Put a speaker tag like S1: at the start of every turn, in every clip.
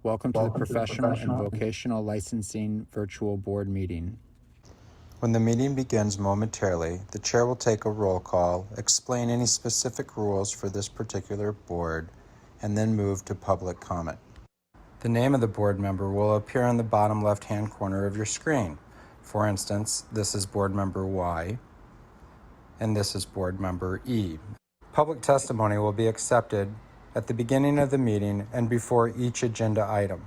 S1: Welcome to the Professional and Vocational Licensing Virtual Board Meeting.
S2: When the meeting begins momentarily, the chair will take a roll call, explain any specific rules for this particular board, and then move to public comment. The name of the board member will appear on the bottom left-hand corner of your screen. For instance, this is board member Y, and this is board member E. Public testimony will be accepted at the beginning of the meeting and before each agenda item.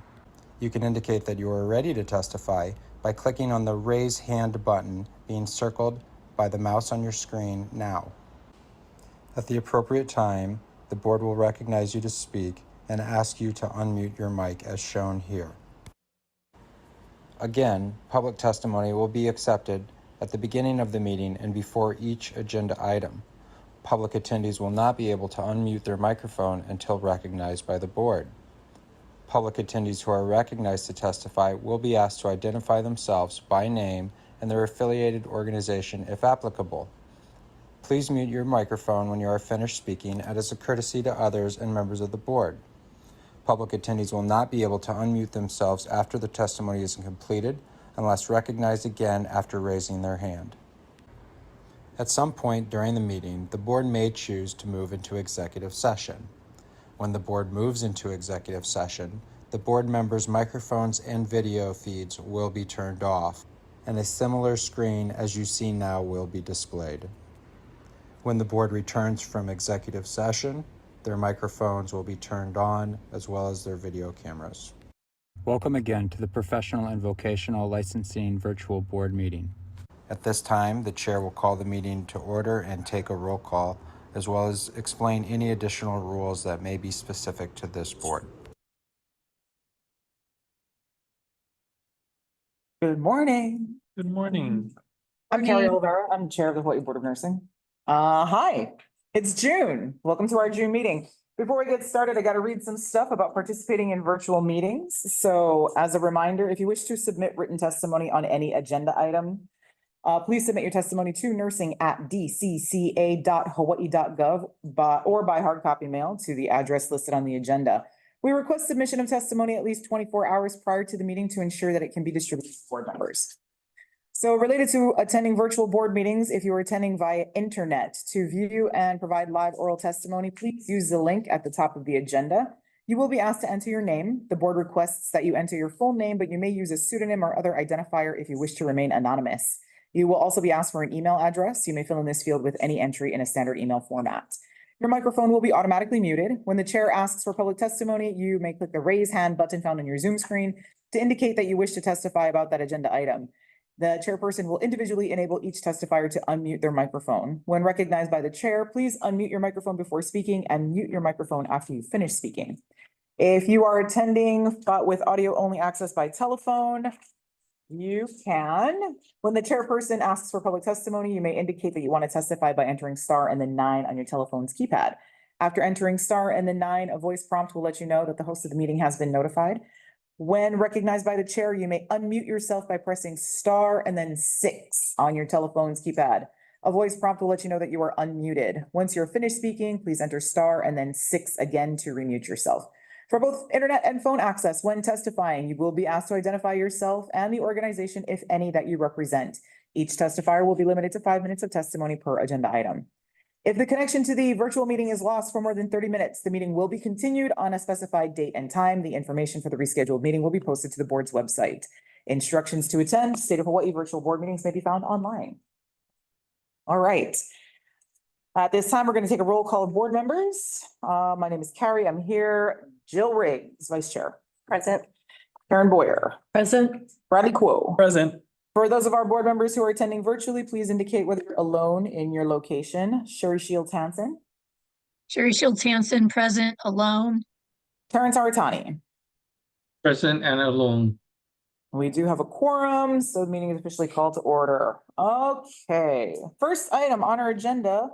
S2: You can indicate that you are ready to testify by clicking on the Raise Hand button being circled by the mouse on your screen now. At the appropriate time, the board will recognize you to speak and ask you to unmute your mic as shown here. Again, public testimony will be accepted at the beginning of the meeting and before each agenda item. Public attendees will not be able to unmute their microphone until recognized by the board. Public attendees who are recognized to testify will be asked to identify themselves by name and their affiliated organization if applicable. Please mute your microphone when you are finished speaking as a courtesy to others and members of the board. Public attendees will not be able to unmute themselves after the testimony is completed unless recognized again after raising their hand. At some point during the meeting, the board may choose to move into executive session. When the board moves into executive session, the board members' microphones and video feeds will be turned off, and a similar screen as you see now will be displayed. When the board returns from executive session, their microphones will be turned on as well as their video cameras.
S1: Welcome again to the Professional and Vocational Licensing Virtual Board Meeting.
S2: At this time, the chair will call the meeting to order and take a roll call, as well as explain any additional rules that may be specific to this board.
S3: Good morning.
S4: Good morning.
S3: I'm Carrie Olivera. I'm Chair of the Hawaii Board of Nursing. Hi, it's June. Welcome to our June meeting. Before we get started, I got to read some stuff about participating in virtual meetings. So as a reminder, if you wish to submit written testimony on any agenda item, please submit your testimony to nursing@dcca.hawaii.gov or by hard copy mail to the address listed on the agenda. We request submission of testimony at least 24 hours prior to the meeting to ensure that it can be distributed to board members. So related to attending virtual board meetings, if you are attending via internet to view and provide live oral testimony, please use the link at the top of the agenda. You will be asked to enter your name. The board requests that you enter your full name, but you may use a pseudonym or other identifier if you wish to remain anonymous. You will also be asked for an email address. You may fill in this field with any entry in a standard email format. Your microphone will be automatically muted. When the chair asks for public testimony, you may click the raise hand button found on your Zoom screen to indicate that you wish to testify about that agenda item. The chairperson will individually enable each testifier to unmute their microphone. When recognized by the chair, please unmute your microphone before speaking and mute your microphone after you finish speaking. If you are attending but with audio only access by telephone, you can. When the chairperson asks for public testimony, you may indicate that you want to testify by entering star and then 9 on your telephone's keypad. After entering star and then 9, a voice prompt will let you know that the host of the meeting has been notified. When recognized by the chair, you may unmute yourself by pressing star and then 6 on your telephone's keypad. A voice prompt will let you know that you are unmuted. Once you're finished speaking, please enter star and then 6 again to remute yourself. For both internet and phone access, when testifying, you will be asked to identify yourself and the organization, if any, that you represent. Each testifier will be limited to 5 minutes of testimony per agenda item. If the connection to the virtual meeting is lost for more than 30 minutes, the meeting will be continued on a specified date and time. The information for the rescheduled meeting will be posted to the board's website. Instructions to attend State of Hawaii virtual board meetings may be found online. All right. At this time, we're going to take a roll call of board members. My name is Carrie. I'm here. Jill Riggs, Vice Chair. Present. Karen Boyer.
S5: Present.
S3: Bradley Kuo.
S4: Present.
S3: For those of our board members who are attending virtually, please indicate whether you're alone in your location. Sherry Shields Hansen.
S5: Sherry Shields Hansen, present, alone.
S3: Terrence Aratani.
S4: Present and alone.
S3: We do have a quorum, so the meeting is officially called to order. Okay, first item on our agenda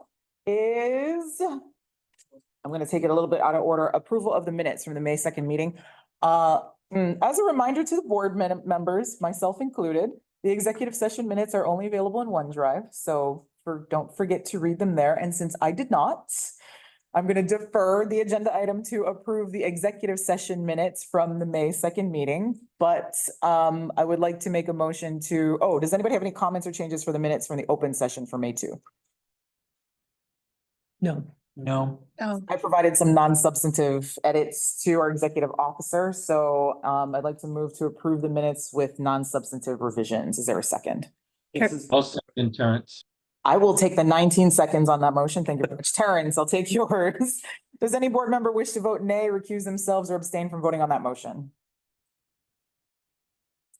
S3: is, I'm going to take it a little bit out of order, approval of the minutes from the May 2nd meeting. As a reminder to the board members, myself included, the executive session minutes are only available in OneDrive, so don't forget to read them there. And since I did not, I'm going to defer the agenda item to approve the executive session minutes from the May 2nd meeting. But I would like to make a motion to, oh, does anybody have any comments or changes for the minutes from the open session for May 2?
S4: No.
S5: Oh,
S3: I provided some non-substantive edits to our executive officer, so I'd like to move to approve the minutes with non-substantive revisions. Is there a second?
S4: I'll second Terrence.
S3: I will take the 19 seconds on that motion. Thank you very much. Terrence, I'll take yours. Does any board member wish to vote nay, recuse themselves, or abstain from voting on that motion?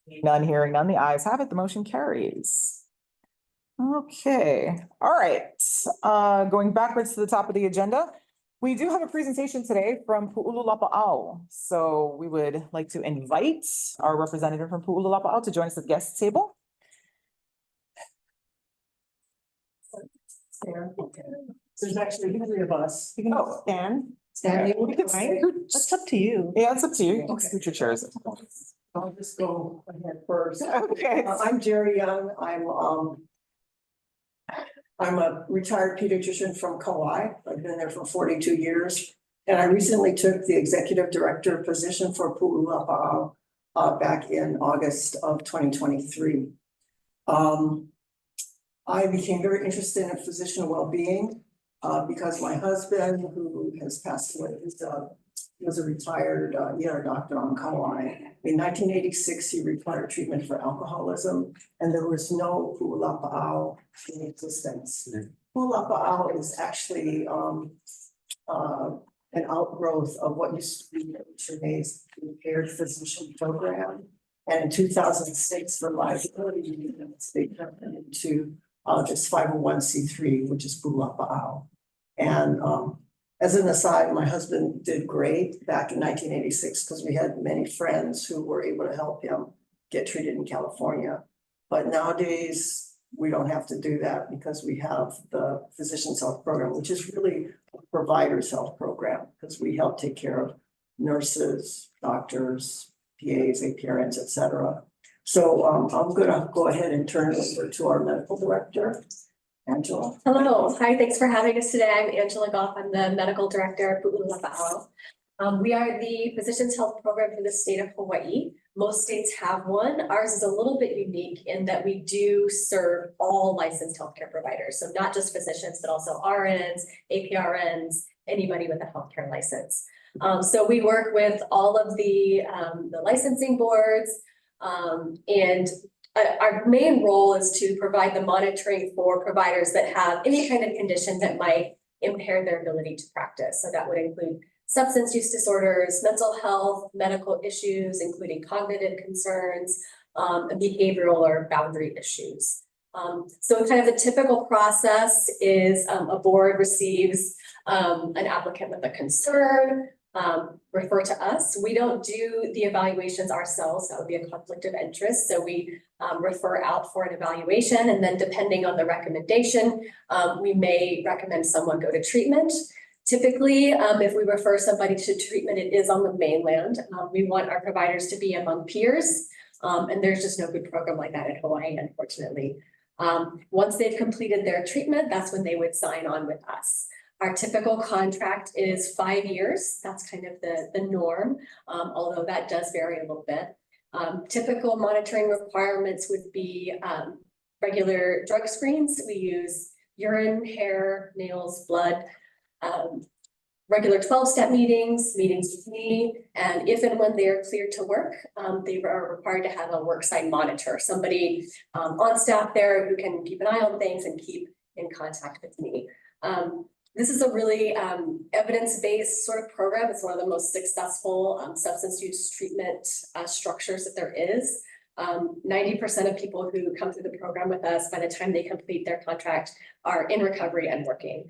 S3: None, hearing none. The ayes have it. The motion carries. Okay, all right. Going backwards to the top of the agenda. We do have a presentation today from Pu'ululapa'au. So we would like to invite our representative from Pu'ululapa'au to join us at the guest table.
S6: There's actually three of us. You can
S3: Oh.
S6: stand.
S3: Yeah.
S6: Right? That's up to you.
S3: Yeah, it's up to you. You can
S6: Okay.
S3: scoot your chairs.
S6: I'll just go ahead first.
S3: Okay.
S6: I'm Jerry Young. I'm a retired pediatrician from Kauai. I've been there for 42 years. And I recently took the executive director position for Pu'ululapa'au back in August of 2023. I became very interested in physician well-being because my husband, who has passed away, he was a retired ER doctor on Kauai. In 1986, he required treatment for alcoholism, and there was no Pu'ulapa'au in existence. Pu'ulapa'au is actually an outgrowth of what used to be HMA's impaired physician program. And in 2006, for liability reasons, they turned it into this 501c3, which is Pu'ulapa'au. And as an aside, my husband did great back in 1986 because we had many friends who were able to help him get treated in California. But nowadays, we don't have to do that because we have the Physician's Health Program, which is really a provider's health program because we help take care of nurses, doctors, PAs, APRNs, et cetera. So I'm gonna go ahead and turn it over to our medical director, Angela.
S7: Hello, hi, thanks for having us today. I'm Angela Goff. I'm the medical director at Pu'ululapa'au. We are the Physician's Health Program for the state of Hawaii. Most states have one. Ours is a little bit unique in that we do serve all licensed healthcare providers. So not just physicians, but also RNs, APRNs, anybody with a healthcare license. So we work with all of the licensing boards, and our main role is to provide the monitoring for providers that have any kind of condition that might impair their ability to practice. So that would include substance use disorders, mental health, medical issues, including cognitive concerns, and behavioral or boundary issues. So kind of the typical process is a board receives an applicant with a concern, refer to us. We don't do the evaluations ourselves. That would be a conflict of interest. So we refer out for an evaluation, and then depending on the recommendation, we may recommend someone go to treatment. Typically, if we refer somebody to treatment, it is on the mainland. We want our providers to be among peers, and there's just no good program like that in Hawaii, unfortunately. Once they've completed their treatment, that's when they would sign on with us. Our typical contract is 5 years. That's kind of the norm, although that does vary a little bit. Typical monitoring requirements would be regular drug screens. We use urine, hair, nails, blood, regular 12-step meetings with me, and if and when they are cleared to work, they are required to have a worksite monitor, somebody on staff there who can keep an eye on things and keep in contact with me. This is a really evidence-based sort of program. It's one of the most successful substance use treatment structures that there is. 90% of people who come through the program with us, by the time they complete their contract, are in recovery and working,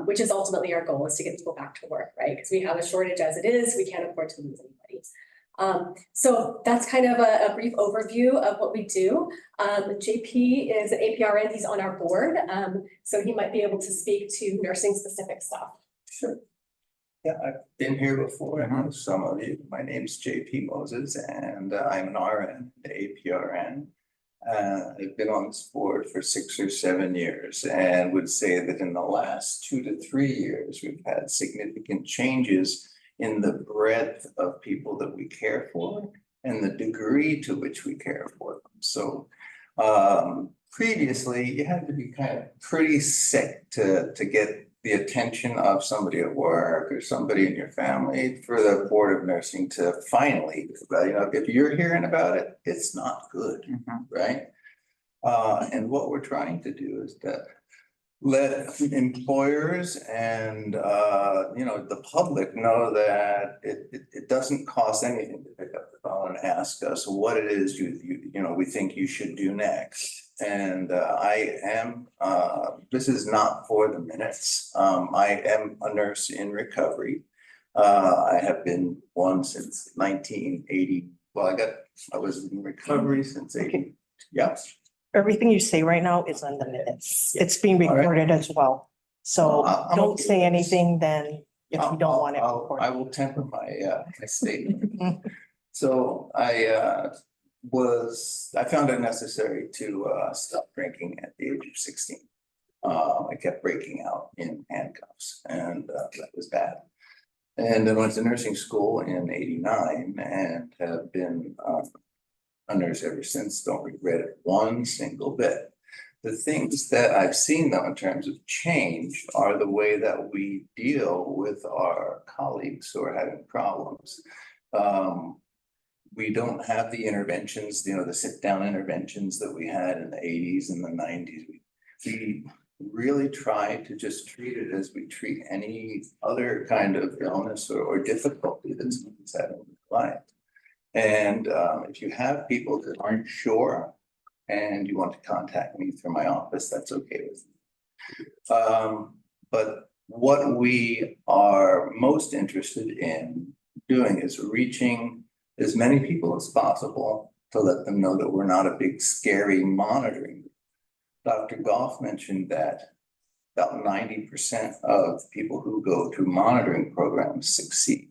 S7: which is ultimately our goal, is to get people back to work, right? Because we have a shortage as it is. We can't afford to lose anybody. So that's kind of a brief overview of what we do. JP is an APRN, he's on our board. So he might be able to speak to nursing specific stuff.
S8: Sure. Yeah, I've been here before. I know some of you. My name's JP Moses and I'm an RN, the APRN. I've been on this board for 6 or 7 years and would say that in the last 2 to 3 years, we've had significant changes in the breadth of people that we care for and the degree to which we care for them. So previously, you had to be kind of pretty sick to get the attention of somebody at work or somebody in your family for the Board of Nursing to finally, if you're hearing about it, it's not good, right? And what we're trying to do is to let employers and, the public know that it doesn't cost anything to pick up the phone and ask us what it is we think you should do next. And this is not for the minutes. I am a nurse in recovery. I have been one since 1980. Well, I was in recovery since 80. Yeah.
S9: Everything you say right now is on the minutes. It's being
S8: All right.
S9: recorded as well. So
S8: I'm
S9: don't
S8: okay
S9: say
S8: with
S9: anything then if you don't want it
S8: I
S9: recorded.
S8: will temper my statement. So I found it necessary to stop drinking at the age of 16. I kept breaking out in handcuffs and that was bad. And then went to nursing school in 89 and have been a nurse ever since. Don't regret it one single bit. The things that I've seen though in terms of change are the way that we deal with our colleagues who are having problems. We don't have the interventions, the sit down interventions that we had in the 80s and the 90s. We really try to just treat it as we treat any other kind of illness or difficulty that someone's having in their life. And if you have people that aren't sure and you want to contact me through my office, that's okay with me. But what we are most interested in doing is reaching as many people as possible to let them know that we're not a big scary monitoring group. Dr. Goff mentioned that about 90% of people who go through monitoring programs succeed.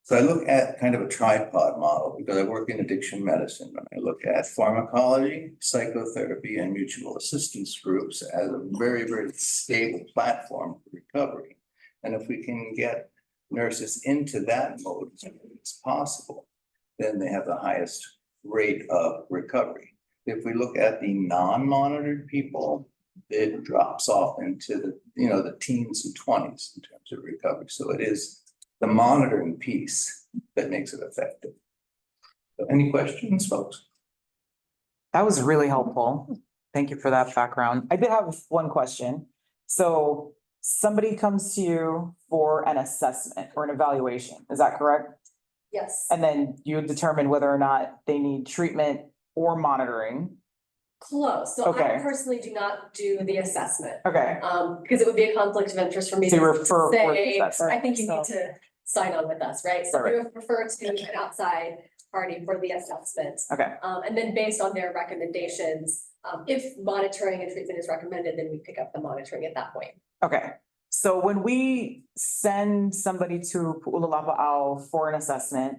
S8: So I look at kind of a tripod model because I work in addiction medicine, and I look at pharmacology, psychotherapy, and mutual assistance groups as a very, very stable platform for recovery. And if we can get nurses into that mode as quickly as possible, then they have the highest rate of recovery. If we look at the non-monitored people, it drops off into the teens and 20s in terms of recovery. So it is the monitoring piece that makes it effective. So any questions, folks?
S3: That was really helpful. Thank you for that background. I did have one question. So somebody comes to you for an assessment or an evaluation, is that correct?
S7: Yes.
S3: And then you determine whether or not they need treatment or monitoring.
S7: Close. So
S3: Okay.
S7: I personally do not do the assessment.
S3: Okay,
S7: Because it would be a conflict of interest for me
S3: so you
S7: to
S3: refer for the
S7: say,
S3: assessment.
S7: I think you need to sign on with us, right? So we
S3: Right.
S7: would refer to an outside party for the assessment.
S3: Okay,
S7: And then based on their recommendations, if monitoring and treatment is recommended, then we pick up the monitoring at that point.
S3: okay. So when we send somebody to Pu'ulalapa'au for an assessment,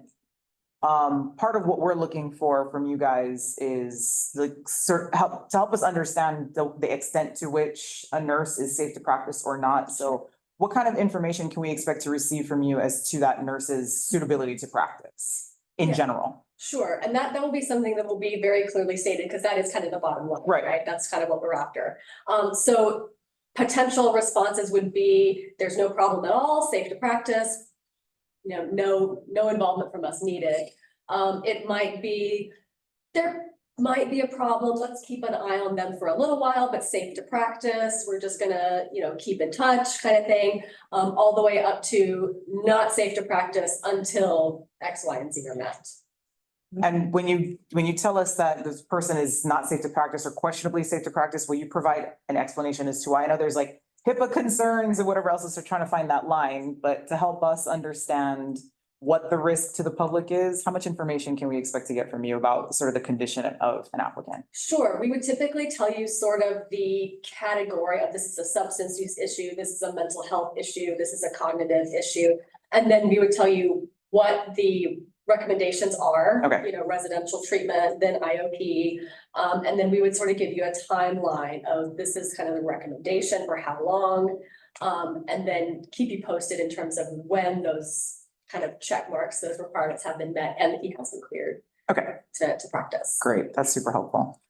S3: part of what we're looking for from you guys is help us understand the extent to which a nurse is safe to practice or not. So what kind of information can we expect to receive from you as to that nurse's suitability to practice in
S7: Yeah.
S3: general?
S7: Sure, and that will be something that will be very clearly stated, because that is kind of the bottom line,
S3: Right.
S7: right? That's kind of what we're after. So potential responses would be, there's no problem at all, safe to practice. No involvement from us needed. It might be, there might be a problem, let's keep an eye on them for a little while, but safe to practice, we're just gonna, keep in touch kind of thing. All the way up to not safe to practice until X, Y, and Z are met.
S3: And when you tell us that this person is not safe to practice or questionably safe to practice, will you provide an explanation as to why? I know there's like HIPAA concerns and whatever else, is they're trying to find that line, but to help us understand what the risk to the public is, how much information can we expect to get from you about sort of the condition of an applicant?
S7: Sure, we would typically tell you sort of the category of, this is a substance use issue, this is a mental health issue, this is a cognitive issue. And then we would tell you what the recommendations are.
S3: Okay.
S7: You know, residential treatment, then IOP. And then we would sort of give you a timeline of this is kind of the recommendation for how long. And then keep you posted in terms of when those kind of check marks, those requirements have been met and he has been cleared
S3: Okay,
S7: to practice.
S3: great. That's super helpful.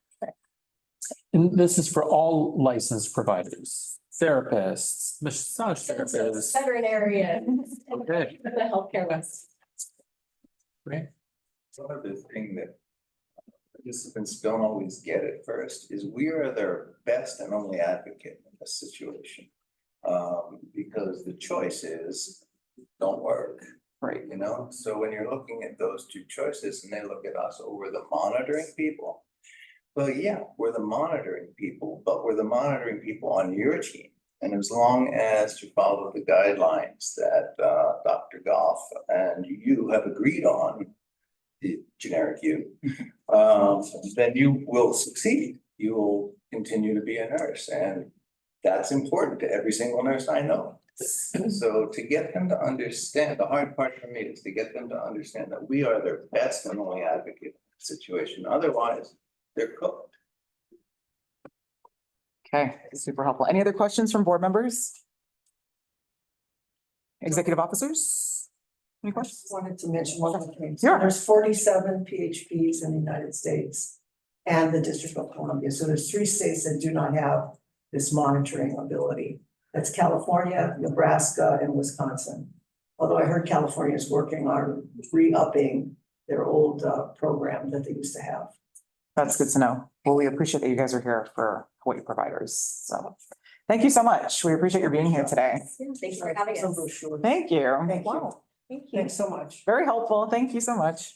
S4: And this is for all licensed providers, therapists, massage therapists.
S7: Veterinarians,
S4: Okay.
S7: the healthcare list.
S4: Right.
S8: One other thing that participants don't always get at first is we are their best and only advocate in this situation. Because the choice is don't work,
S3: Right.
S8: you know? So when you're looking at those two choices and they look at us, oh, we're the monitoring people. Well, yeah, we're the monitoring people, but we're the monitoring people on your team. And as long as you follow the guidelines that Dr. Goff and you have agreed on, the generic you, then you will succeed. You will continue to be a nurse, and that's important to every single nurse I know. So to get them to understand, the hard part for me is to get them to understand that we are their best and only advocate in the situation. Otherwise, they're cooked.
S3: Okay, super helpful. Any other questions from board members? Executive officers? Any questions?
S6: Wanted to mention one other thing.
S3: Sure.
S6: There's 47 PHPs in the United States and the District of Columbia. So there's 3 states that do not have this monitoring ability. That's California, Nebraska, and Wisconsin. Although I heard California is working on re-upping their old program that they used to have.
S3: That's good to know. Well, we appreciate that you guys are here for Hawaii providers. So thank you so much. We appreciate your being here today.
S7: Yeah, thanks for having
S6: Some
S7: us.
S6: brochures.
S3: Thank you.
S6: Thank you.
S7: Wow, thank you.
S6: Thanks so much.
S3: Very helpful. Thank you so much.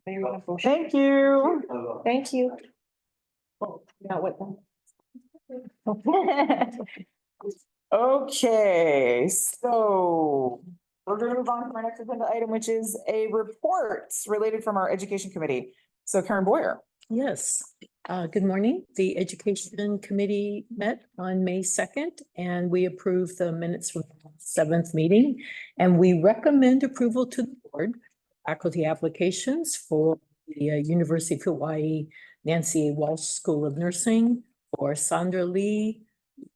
S3: Thank you.
S9: Thank you.
S3: Now what? Okay, so we're gonna move on to our next agenda item, which is a report related from our education committee. So Karen Boyer.
S10: Yes, good morning. The Education Committee met on May 2nd and we approved the minutes from the 7th meeting. And we recommend approval to the board, faculty applications for the University of Hawaii Nancy A. Walsh School of Nursing for Sandra Lee,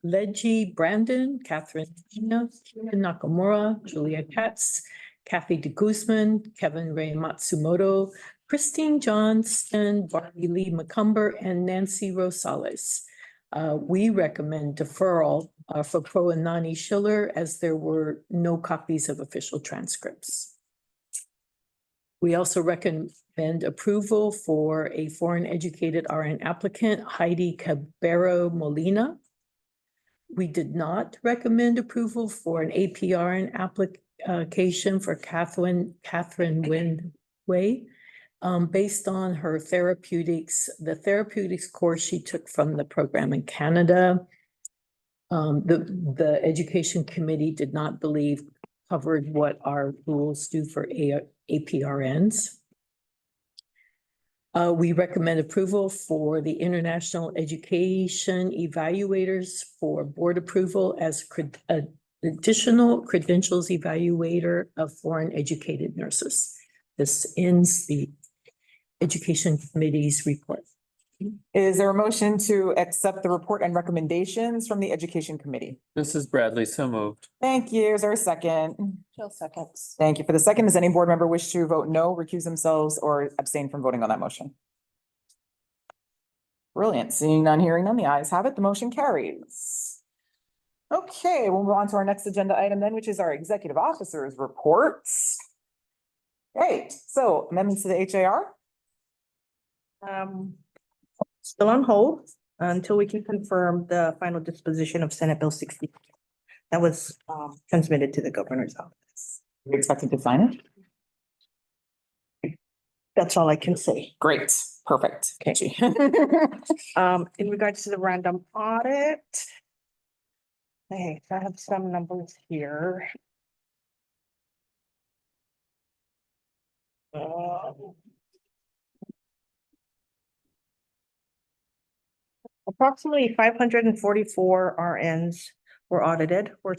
S10: Leji Brandon, Catherine Kina, Kieran Nakamura, Julia Katz, Kathy de Guzman, Kevin Ray Matsumoto, Christine Johnston, Barbie Lee McCumber, and Nancy Rosales. We recommend deferral for Pro and Nani Schiller as there were no copies of official transcripts. We also recommend approval for a foreign educated RN applicant, Heidi Cabero Molina. We did not recommend approval for an APRN application for Catherine Wynn Way. Based on her therapeutics, the therapeutics course she took from the program in Canada. The education committee did not believe covered what our rules do for APRNs. We recommend approval for the international education evaluators for board approval as additional credentials evaluator of foreign educated nurses. This ends the Education Committee's report.
S3: Is there a motion to accept the report and recommendations from the Education Committee?
S4: This is Bradley, so moved.
S3: Thank you. Is there a second?
S9: Jill seconds.
S3: Thank you. For the second, does any board member wish to vote no, recuse themselves, or abstain from voting on that motion? Brilliant. Seeing none, hearing none, the ayes have it. The motion carries. Okay, we'll move on to our next agenda item then, which is our executive officers' reports. Great. So amendments to the HAR?
S9: Still on hold until we can confirm the final disposition of Senate Bill 60. That was transmitted to the governor's office.
S3: Are we expected to sign it?
S9: That's all I can say.
S3: Great. Perfect. Okay.
S9: In regards to the random audit. Hey, I have some numbers here. Approximately 544 RNs were audited, were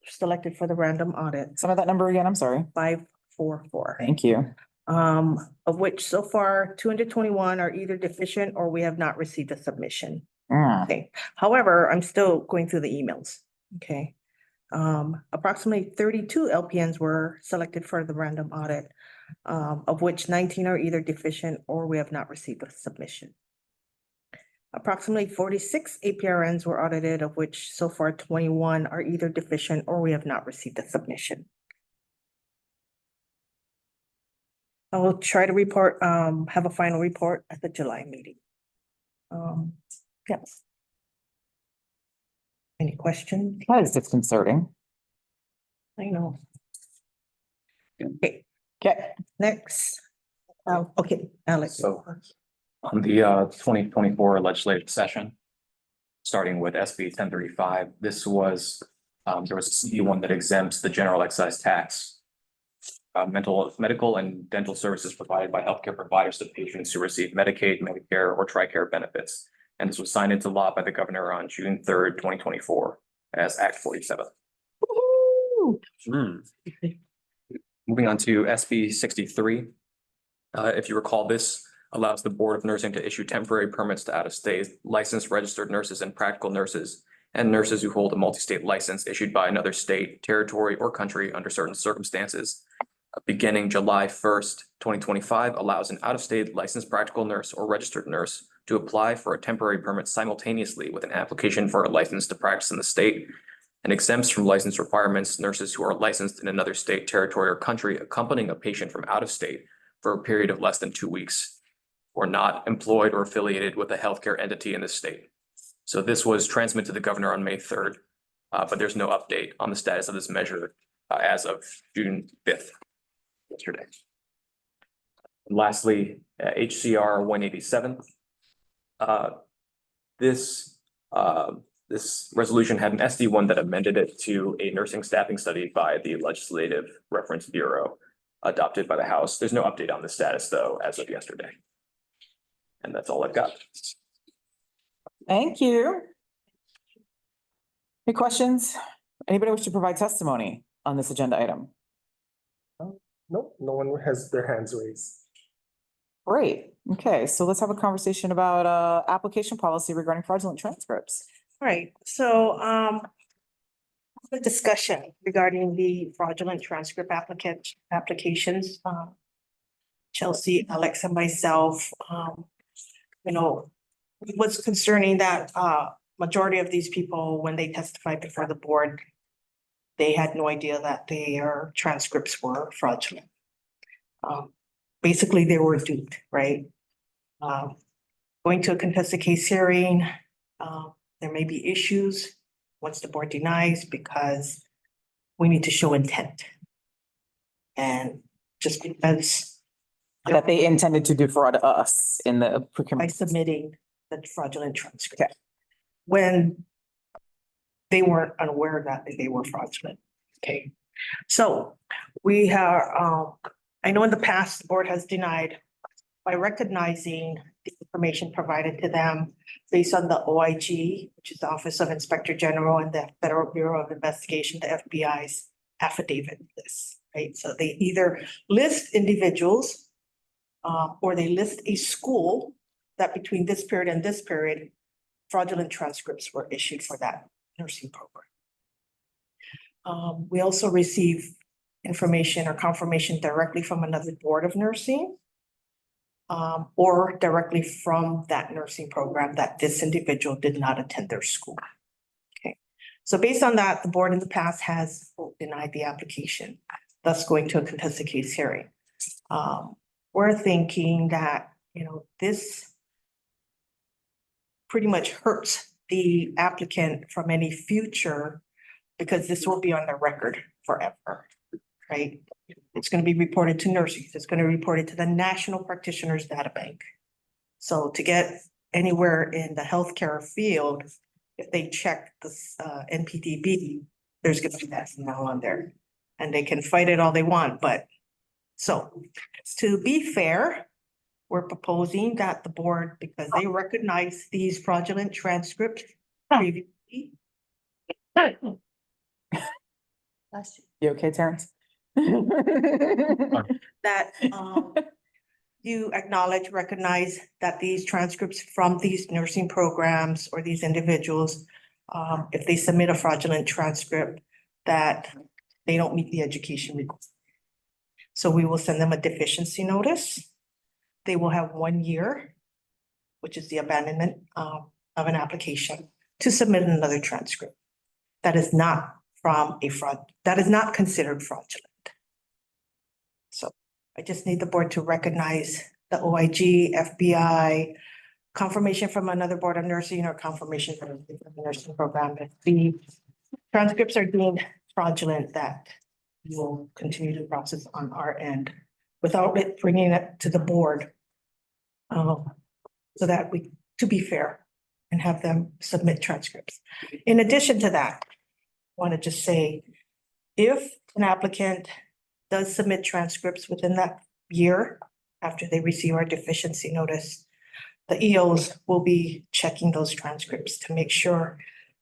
S9: selected for the random audit,
S3: Some of that number again, I'm sorry.
S9: 544.
S3: Thank you.
S9: Of which so far 221 are either deficient or we have not received a submission.
S3: Mm.
S9: Okay, however, I'm still going through the emails, okay? Approximately 32 LPNs were selected for the random audit, of which 19 are either deficient or we have not received a submission. Approximately 46 APRNs were audited, of which so far 21 are either deficient or we have not received a submission. I will try to report, have a final report at the July meeting. Yes. Any questions?
S3: That is disconcerting.
S9: I know. Okay,
S3: Okay.
S9: next. Okay, Alex.
S11: So on the 2024 legislative session, starting with SB 1035, this was, there was a CD one that exempts the general excise tax. Medical and dental services provided by healthcare providers to patients who receive Medicaid, Medicare, or TRICARE benefits. And this was signed into law by the governor on June 3rd, 2024 as Act 47. Moving on to SB 63. If you recall, this allows the Board of Nursing to issue temporary permits to out-of-state licensed registered nurses and practical nurses and nurses who hold a multi-state license issued by another state, territory, or country under certain circumstances. Beginning July 1st, 2025, allows an out-of-state licensed practical nurse or registered nurse to apply for a temporary permit simultaneously with an application for a license to practice in the state, and exempts from license requirements nurses who are licensed in another state, territory, or country accompanying a patient from out of state for a period of less than 2 weeks, or not employed or affiliated with a healthcare entity in the state. So this was transmitted to the governor on May 3rd, but there's no update on the status of this measure as of June 5th, yesterday. And lastly, HCR 187. This resolution had an SD1 that amended it to a nursing staffing study by the Legislative Reference Bureau adopted by the House. There's no update on the status though, as of yesterday. And that's all I've got.
S3: Thank you. Any questions? Anybody wish to provide testimony on this agenda item?
S12: Nope, no one has their hands raised.
S3: Great. Okay, so let's have a conversation about application policy regarding fraudulent transcripts.
S9: All right, so the discussion regarding the fraudulent transcript applications, Chelsea, Alex, and myself, it was concerning that majority of these people, when they testified before the board, they had no idea that their transcripts were fraudulent. Basically, they were duped, right? Going to a contested case hearing, there may be issues once the board denies because we need to show intent. And just because
S3: That they intended to defraud us in the
S9: by
S3: procurement.
S9: submitting the fraudulent transcript. When they weren't unaware that they were fraudulent. Okay, so we are, I know in the past, the board has denied by recognizing the information provided to them based on the OIG, which is the Office of Inspector General, and the Federal Bureau of Investigation, the FBI's affidavit list, right? So they either list individuals or they list a school that between this period and this period, fraudulent transcripts were issued for that nursing program. We also receive information or confirmation directly from another board of nursing or directly from that nursing program that this individual did not attend their school. Okay, so based on that, the board in the past has denied the application, thus going to a contested case hearing. We're thinking that, this pretty much hurts the applicant from any future because this will be on the record forever, right? It's going to be reported to nurses. It's going to be reported to the National Practitioners Data Bank. So to get anywhere in the healthcare field, if they check the NPDB, there's going to be that now on there. And they can fight it all they want, but so to be fair, we're proposing that the board, because they recognize these fraudulent transcripts previously.
S3: You okay, Terrence?
S9: That you acknowledge, recognize that these transcripts from these nursing programs or these individuals, if they submit a fraudulent transcript, that they don't meet the education requirements. So we will send them a deficiency notice. They will have 1 year, which is the abandonment of an application, to submit another transcript. That is not from a fraud, that is not considered fraudulent. So I just need the board to recognize the OIG, FBI, confirmation from another board of nursing or confirmation from the nursing program. If the transcripts are deemed fraudulent, that we will continue to process on our end without it bringing it to the board. So that we, to be fair, and have them submit transcripts. In addition to that, I want to just say, if an applicant does submit transcripts within that year after they receive our deficiency notice, the EOs will be checking those transcripts to make sure,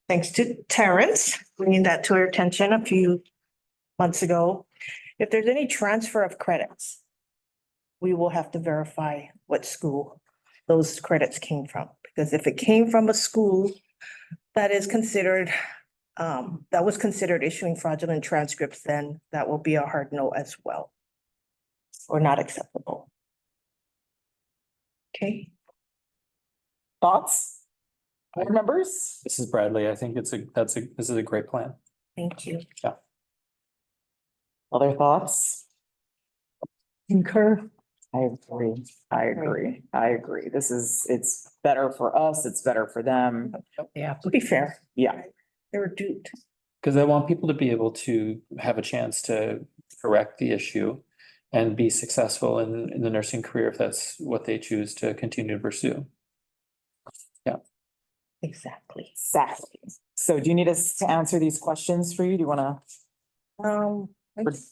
S9: thanks to Terrence bringing that to our attention a few months ago, if there's any transfer of credits, we will have to verify what school those credits came from. Because if it came from a school that is considered, that was considered issuing fraudulent transcripts, then that will be a hard no as well. Or not acceptable. Okay.
S3: Thoughts? Board members?
S4: This is Bradley. I think this is a great plan.
S9: Thank you.
S3: Other thoughts?
S10: Concur.
S3: I agree. I agree. It's better for us. It's better for them.
S10: Yeah.
S9: To be fair,
S3: Yeah.
S9: they were duped.
S4: Because I want people to be able to have a chance to correct the issue and be successful in the nursing career if that's what they choose to continue to pursue.
S9: Exactly.
S3: Exactly. So do you need us to answer these questions for you? Do you want to?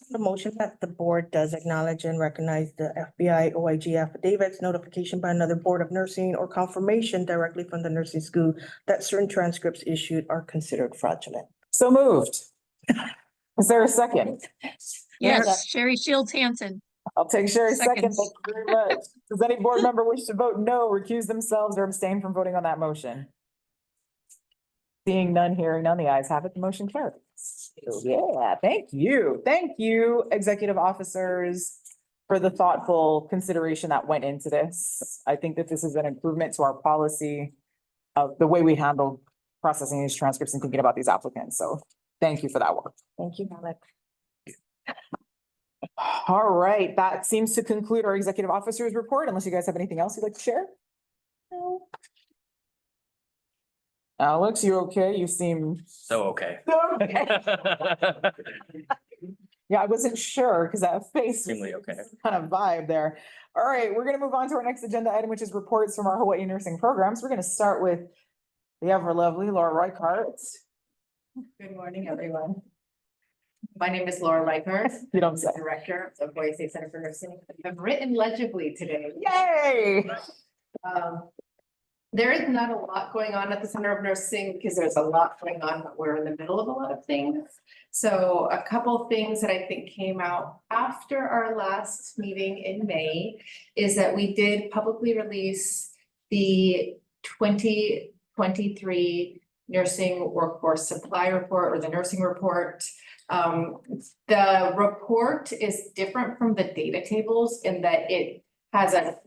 S9: The motion that the board does acknowledge and recognize the FBI OIG affidavits, notification by another board of nursing, or confirmation directly from the nursing school that certain transcripts issued are considered fraudulent.
S3: So moved. Is there a second?
S5: Yes, Sherry Shields Hanson.
S3: I'll take Sherry's second.
S5: Seconds.
S3: Thank you very much. Does any board member wish to vote no, recuse themselves, or abstain from voting on that motion? Seeing none, hearing none, the ayes have it, the motion carries. Yeah, thank you. Thank you, executive officers, for the thoughtful consideration that went into this. I think that this is an improvement to our policy of the way we handle processing these transcripts and thinking about these applicants. So thank you for that work.
S9: Thank you, Alec.
S3: All right, that seems to conclude our executive officers report, unless you guys have anything else you'd like to share? No. Alex, you okay? You seem.
S11: So, okay.
S3: Okay. Yeah, I wasn't sure because that face.
S11: Extremely okay.
S3: Kind of vibe there. All right, we're gonna move on to our next agenda item, which is reports from our Hawaii nursing programs. We're gonna start with the ever lovely Laura Reichart.
S13: Good morning, everyone. My name is Laura Reichart.
S3: You don't say.
S13: Director of Hawaii State Center for Nursing. I've written legibly today.
S3: Yay!
S13: There is not a lot going on at the Center of Nursing because there's a lot going on, but we're in the middle of a lot of things. So a couple things that I think came out after our last meeting in May is that we did publicly release the 2023 nursing workforce supply report, or the nursing report. The report is different from the data tables in that it has a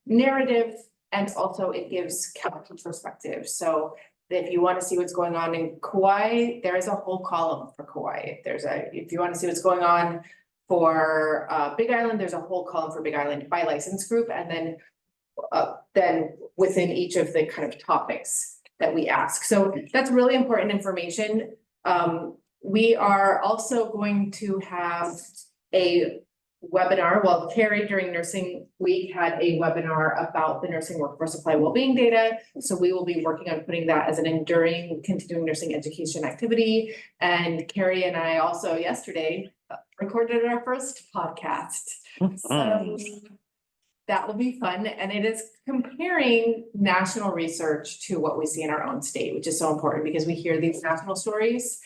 S13: narrative, and also it gives county perspective. So if you want to see what's going on in Kauai, there is a whole column for Kauai. If you want to see what's going on for Big Island, there's a whole column for Big Island by license group, and then within each of the kind of topics that we ask. So that's really important information. We are also going to have a webinar. Well, Carrie during Nursing Week had a webinar about the nursing workforce supply wellbeing data. So we will be working on putting that as an enduring continuing nursing education activity. And Carrie and I also yesterday recorded our first podcast. So that will be fun. And it is comparing national research to what we see in our own state, which is so important because we hear these national stories.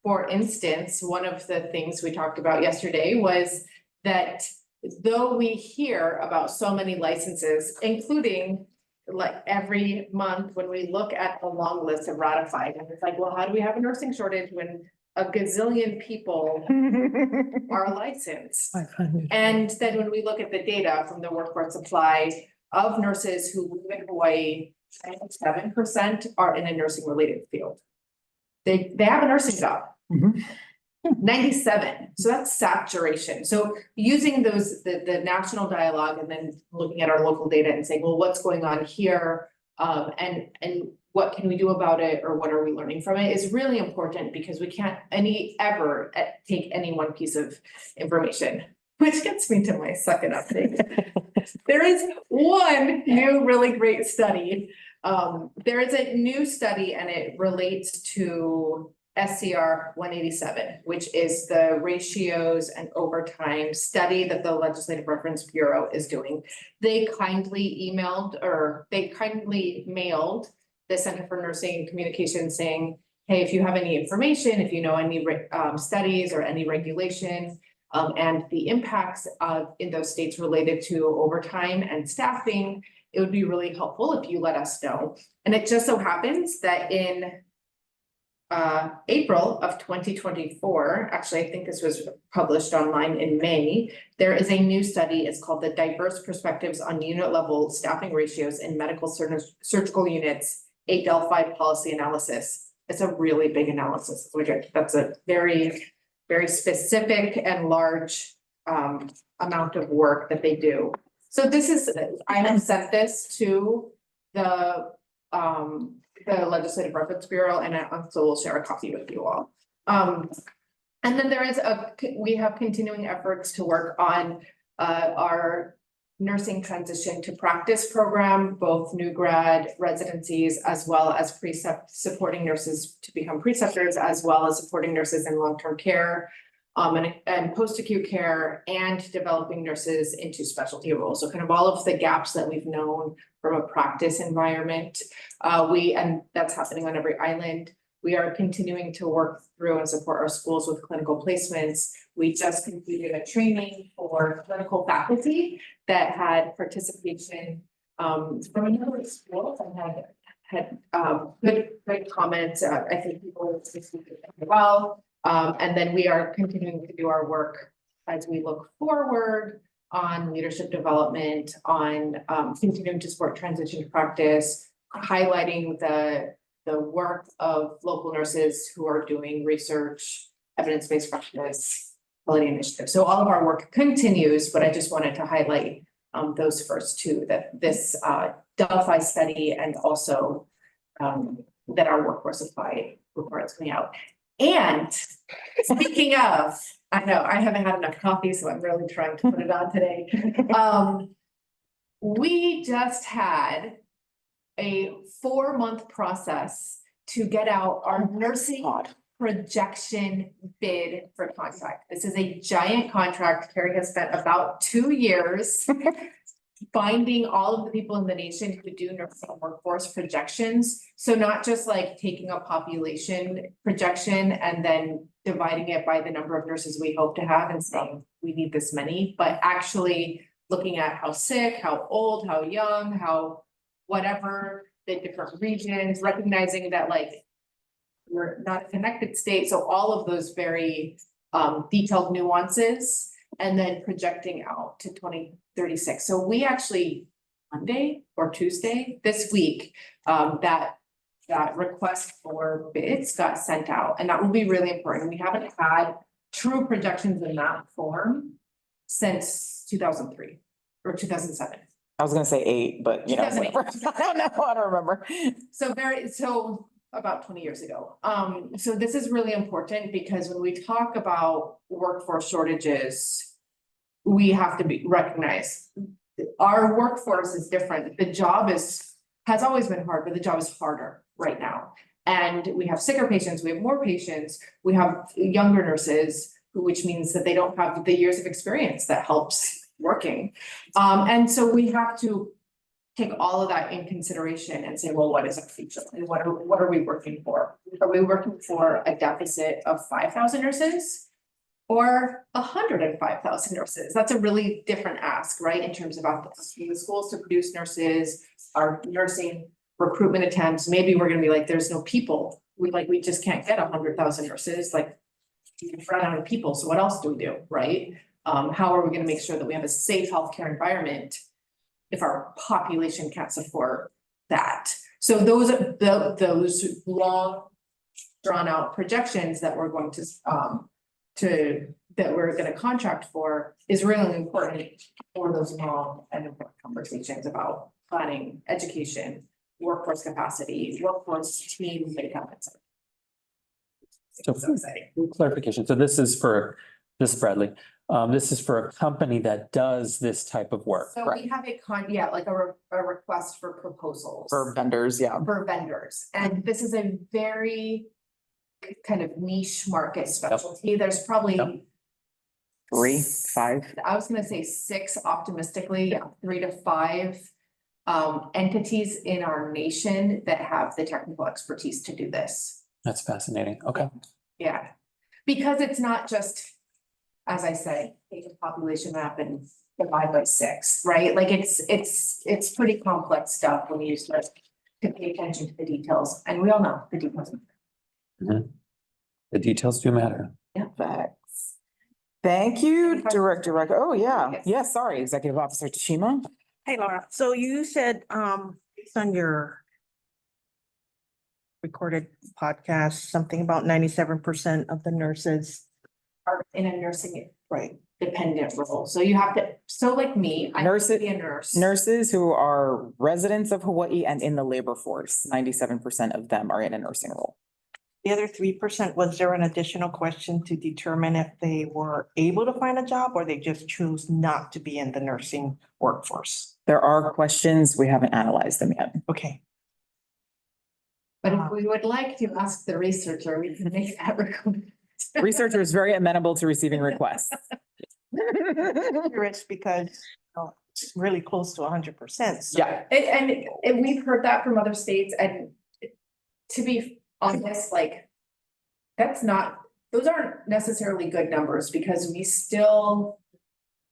S13: for instance, one of the things we talked about yesterday was that though we hear about so many licenses, including like every month when we look at the long list of ratified, and it's like, well, how do we have a nursing shortage when a gazillion people are licensed?
S10: 500.
S13: And then when we look at the data from the workforce supply of nurses who live in Hawaii, 97% are in a nursing related field. They have a nursing job. 97, so that's saturation. So using the national dialogue and then looking at our local data and saying, well, what's going on here? And what can we do about it, or what are we learning from it, is really important, because we can't ever take any one piece of information. Which gets me to my second update. There is one new really great study. There is a new study, and it relates to SCR 187, which is the ratios and overtime study that the Legislative Reference Bureau is doing. They kindly mailed the Center for Nursing Communication saying, hey, if you have any information, if you know any studies or any regulation, and the impacts in those states related to overtime and staffing, it would be really helpful if you let us know. And it just so happens that in April of 2024, actually, I think this was published online in May, there is a new study. It's called the Diverse Perspectives on Unit Level Staffing Ratios in Medical Surgical Units, a Delphi Policy Analysis. It's a really big analysis. That's a very, very specific and large amount of work that they do. So this is, I have sent this to the Legislative Reference Bureau, and I also will share a copy with you all. And then we have continuing efforts to work on our nursing transition to practice program, both new grad residencies, as well as supporting nurses to become preceptors, as well as supporting nurses in long-term care, and post-acute care, and developing nurses into specialty roles. So kind of all of the gaps that we've known from a practice environment. And that's happening on every island. We are continuing to work through and support our schools with clinical placements. We just completed a training for clinical faculty that had participation from a number of schools and had good comments. I think people received it well. And then we are continuing to do our work as we look forward on leadership development, on continuing to support transition to practice, highlighting the work of local nurses who are doing research, evidence-based practice, quality initiatives. So all of our work continues, but I just wanted to highlight those first two, that this Delphi study, and also that our workforce supply report is coming out. And speaking of, I know I haven't had enough coffee, so I'm really trying to put it on today. We just had a 4-month process to get out our nursing projection bid for contract. This is a giant contract. Carrie has spent about 2 years finding all of the people in the nation who do nursing workforce projections. So not just like taking a population projection and then dividing it by the number of nurses we hope to have and saying we need this many, but actually looking at how sick, how old, how young, how whatever the different regions, recognizing that like we're not a connected state. So all of those very detailed nuances, and then projecting out to 2036. So we actually, Monday or Tuesday this week, that request for bids got sent out, and that will be really important. We haven't had true projections in that form since 2003 or 2007.
S3: I was gonna say 8, but you know, whatever. I don't know, I don't remember.
S13: So about 20 years ago. So this is really important, because when we talk about workforce shortages, we have to recognize our workforce is different. The job has always been hard, but the job is harder right now. And we have sicker patients, we have more patients, we have younger nurses, which means that they don't have the years of experience that helps working. And so we have to take all of that in consideration and say, well, what is our future? And what are we working for? Are we working for a deficit of 5,000 nurses? Or 105,000 nurses? That's a really different ask, right? In terms of asking the schools to produce nurses, our nursing recruitment attempts, maybe we're gonna be like, there's no people. We just can't get 100,000 nurses, like we've run out of people, so what else do we do, right? How are we gonna make sure that we have a safe healthcare environment if our population can't support that? So those are those long drawn out projections that we're going that we're gonna contract for is really important for those long and important conversations about planning, education, workforce capacity, workforce team makeup, et cetera.
S4: So clarification, so this is Bradley. This is for a company that does this type of work.
S13: So we have like a request for proposals.
S3: For vendors, yeah.
S13: For vendors, and this is a very kind of niche market specialty. There's probably
S3: 3, 5.
S13: I was gonna say 6 optimistically, 3 to 5 entities in our nation that have the technical expertise to do this.
S4: That's fascinating. Okay.
S13: Yeah, because it's not just, as I say, take a population map and divide by 6, right? Like it's pretty complex stuff when you start to pay attention to the details, and we all know the details.
S4: The details do matter.
S13: Yeah.
S3: Thanks. Thank you, Director Rec. Oh, yeah. Yes, sorry, Executive Officer Tashima.
S9: Hey, Laura, so you said, based on your recorded podcast, something about 97% of the nurses
S13: Are in a nursing
S9: right
S13: dependent role, so you have to, so like me, I have to be a nurse.
S3: Nurses who are residents of Hawaii and in the labor force, 97% of them are in a nursing role.
S9: The other 3%, was there an additional question to determine if they were able to find a job or they just choose not to be in the nursing workforce?
S3: There are questions, we haven't analyzed them yet.
S9: Okay.
S13: But if we would like to ask the researcher, we can make that recommendation.
S3: Researcher is very amenable to receiving requests.
S9: Curious because it's really close to 100%. So.
S3: Yeah.
S13: And we've heard that from other states, and to be honest, like, those aren't necessarily good numbers because we still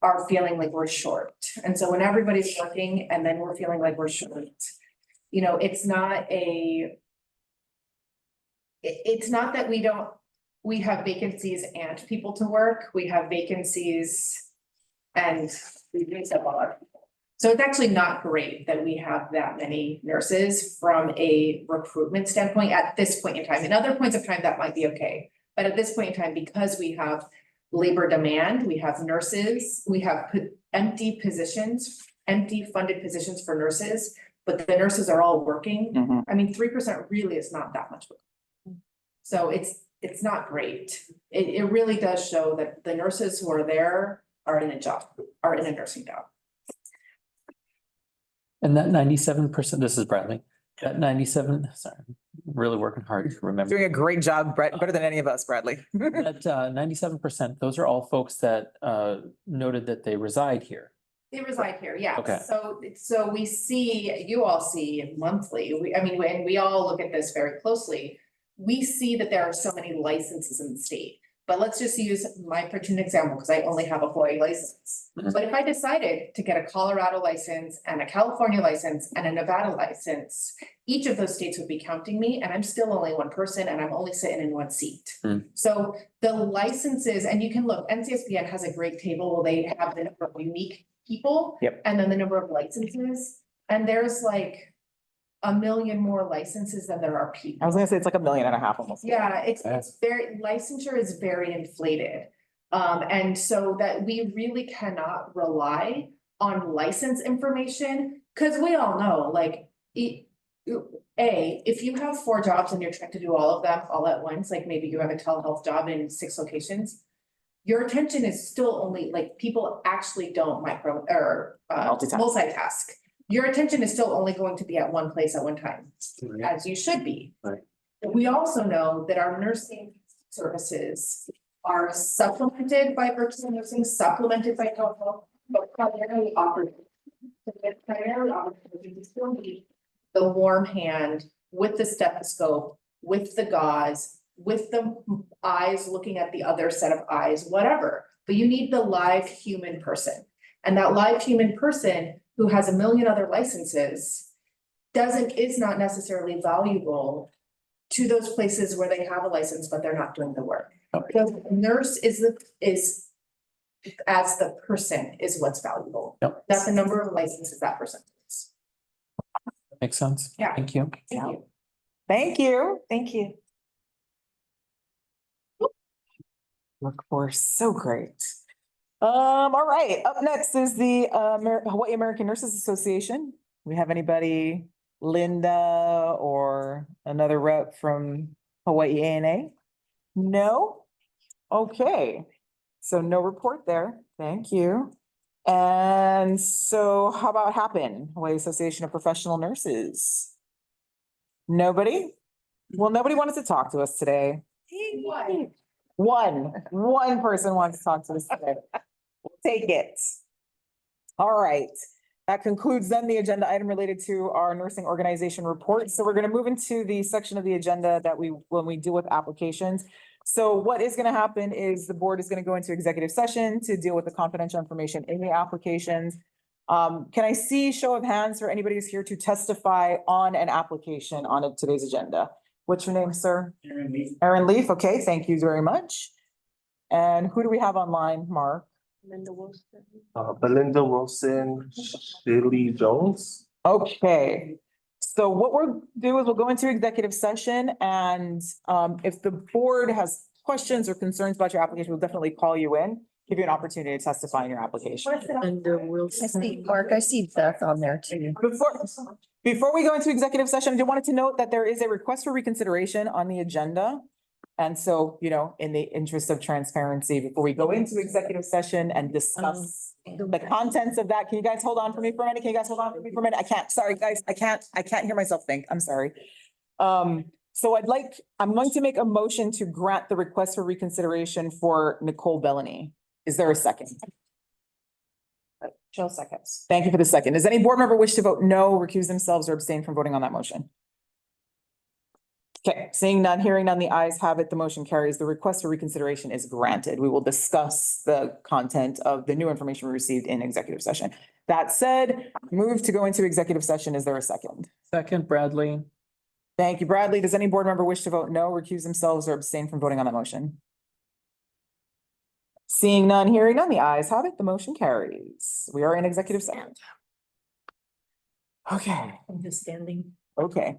S13: are feeling like we're short. And so when everybody's working and then we're feeling like we're short, you know, it's not that we have vacancies and people to work, we have vacancies and we use up all our people. So it's actually not great that we have that many nurses from a recruitment standpoint at this point in time. In other points of time, that might be okay. But at this point in time, because we have labor demand, we have nurses, we have empty funded positions for nurses, but the nurses are all working. I mean, 3% really is not that much. So it's not great. It really does show that the nurses who are there are in a nursing job.
S4: And that 97%, this is Bradley, that 97, sorry, really working hard to remember.
S3: Doing a great job, Brett, better than any of us, Bradley.
S4: That 97%, those are all folks that noted that they reside here.
S13: They reside here, yeah.
S4: Okay.
S13: So we see, you all see monthly, when we all look at this very closely, we see that there are so many licenses in the state. But let's just use my particular example because I only have a Hawaii license. But if I decided to get a Colorado license and a California license and a Nevada license, each of those states would be counting me, and I'm still only one person and I'm only sitting in one seat. So the licenses, and you can look, NCSBN has a great table where they have the number of unique people.
S3: Yep.
S13: And then the number of licenses, and there's like 1 million more licenses than there are people.
S3: I was gonna say it's like 1.5 million almost.
S13: Yeah, it's very, licensure is very inflated. And so that we really cannot rely on license information, because we all know, like, if you have 4 jobs and you're trying to do all of them all at once, like maybe you have a telehealth job in 6 locations, your attention is still only, like, people actually don't multitask. Your attention is still only going to be at one place at one time, as you should be.
S4: Right.
S13: But we also know that our nursing services are supplemented by virtual nursing, supplemented by telehealth, but primarily offered Primarily, obviously, you still need the warm hand with the stethoscope, with the gauze, with the eyes looking at the other set of eyes, whatever. But you need the live human person. And that live human person who has a million other licenses is not necessarily valuable to those places where they have a license, but they're not doing the work. The nurse is as the person is what's valuable.
S4: Yep.
S13: That's the number of licenses that person has.
S4: Makes sense.
S13: Yeah.
S4: Thank you.
S13: Thank you.
S3: Thank you. Thank you. Workforce, so great. All right, up next is the Hawaii American Nurses Association. We have anybody, Linda or another rep from Hawaii ANA? No? Okay, so no report there. Thank you. And so how about HAPN, Hawaii Association of Professional Nurses? Nobody? Well, nobody wanted to talk to us today. One person wants to talk to us today. We'll take it. All right. That concludes then the agenda item related to our nursing organization report. So we're going to move into the section of the agenda that when we deal with applications. So what is going to happen is the board is going to go into executive session to deal with the confidential information in the applications. Can I see show of hands for anybody who's here to testify on an application on today's agenda? What's your name, sir?
S12: Aaron Lee.
S3: Aaron Leaf. Okay, thank you very much. And who do we have online, Mark?
S12: Belinda Wilson, Shirley Jones.
S3: Okay, so what we'll do is we'll go into executive session and if the board has questions or concerns about your application, we'll definitely call you in, give you an opportunity to testify in your application.
S10: And Wilson.
S9: I see, Mark, I see Beth on there too.
S3: Before we go into executive session, I just wanted to note that there is a request for reconsideration on the agenda. And so, you know, in the interest of transparency, before we go into executive session and discuss the contents of that, can you guys hold on for me for a minute? Can you guys hold on for me for a minute? I can't, sorry, guys, I can't hear myself think, I'm sorry. So I'm going to make a motion to grant the request for reconsideration for Nicole Bellany. Is there a second?
S9: Jill seconds.
S3: Thank you for the second. Does any board member wish to vote no, recuse themselves, or abstain from voting on that motion? Okay, seeing none, hearing none, the ayes have it, the motion carries. The request for reconsideration is granted. We will discuss the content of the new information we received in executive session. That said, move to go into executive session. Is there a second?
S4: Second, Bradley.
S3: Thank you, Bradley. Does any board member wish to vote no, recuse themselves, or abstain from voting on that motion? Seeing none, hearing none, the ayes have it, the motion carries. We are in executive session. Okay,
S10: I'm just standing.
S3: okay.